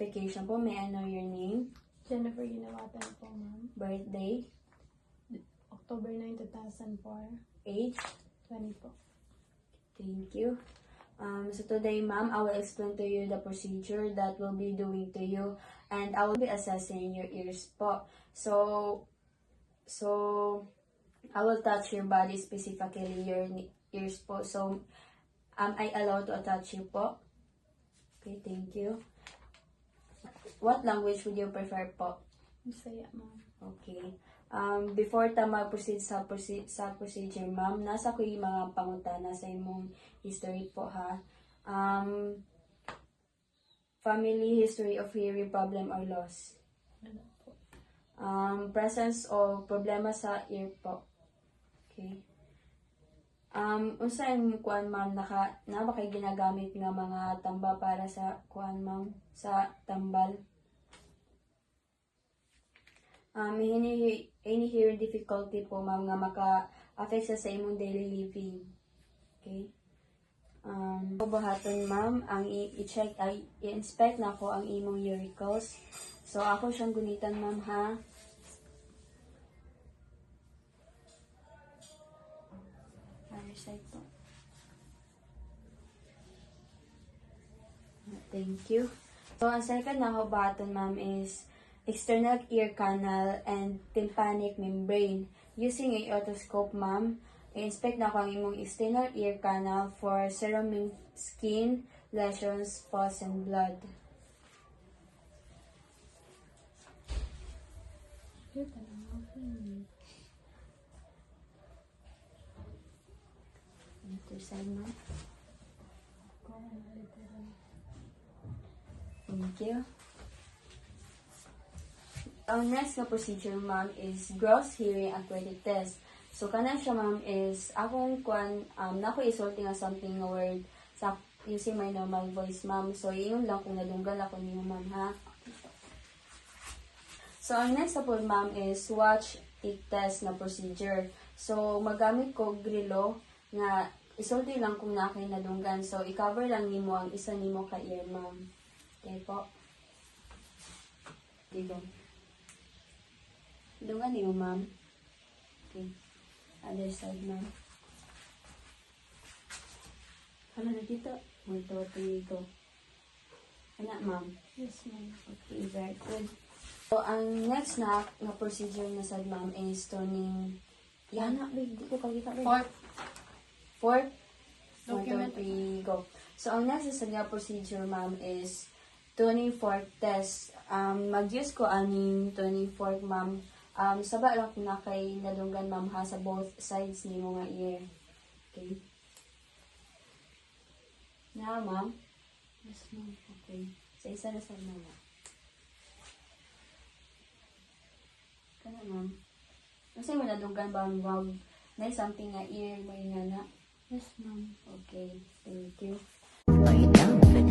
verification po, may I know your name, Jennifer Ginawatan po, ma'am. birthday, October 9, 2004. age? 20 po. Thank you. So today, ma'am, I will explain to you the procedure that we'll be doing to you, and I will be assessing your ears po. So I will touch your body, specifically your ears po. So, am I allowed to touch you po? Okay, thank you. What language would you prefer po? Bisaya, ma'am. Okay. Before ta mag-proceed sa procedure, ma'am, nasa ko yung mga pangutana sa imong history po, ha. Family history of hearing problem or loss. Wala po. Presence o problema sa ear po. Okay. Unsa imong kuan, ma'am, na ba kay ginagamit nga mga tamba para sa kuan, ma'am, sa tambal? Any hearing difficulty po, ma'am, nga maka-affect sa imong daily living. Okay? Buhaton, ma'am, ang i-check, ay i-inspect na ko ang imong uricles. So, ako siyang gunitan, ma'am, ha? Other side po. Thank you. So, ang second na ko button, ma'am, is external ear canal and tympanic membrane. Using a otoscope, ma'am, i-inspect na ko ang imong external ear canal for ceramic skin, lesions, pus, and blood. Other side, ma'am. Thank you. Our next na procedure, ma'am, is gross hearing acuity test. So, kanan siya, ma'am, is akong kuan, nako isulti nga something na word sa using my normal voice, ma'am. So, yun lang kung nadunggal ako niyo, ma'am, ha? So, our next na po, ma'am, is watch it test na procedure. So, magamit ko grilo nga isulti lang kung na kayo nadunggan. So, i-cover lang nimo ang isa nimo ka ear, ma'am. Okay po. Dito. Dungan niyo, ma'am. Okay. Other side, ma'am. Hala na dito. Ito, ito. Anak, ma'am. Yes, ma'am. Okay, very good. So, ang next na procedure na sad, ma'am, is tuning... Yana, babe. Di ko pagkita, babe. Fourth. 1, 2, 3, go. So, ang next na procedure, ma'am, is tuning fork test. Mag-use ko aning tuning fork, ma'am. Saba lang kung na kay nadunggan, ma'am, ha, sa both sides ni mga ear. Okay? Na, ma'am? Yes, ma'am. Okay. Sa isa na side, ma'am. Kana, ma'am. Kasi mo nadunggan ba, ma'am? Na something nga ear mo nga na? Yes, ma'am. Okay. Thank you. Why you down for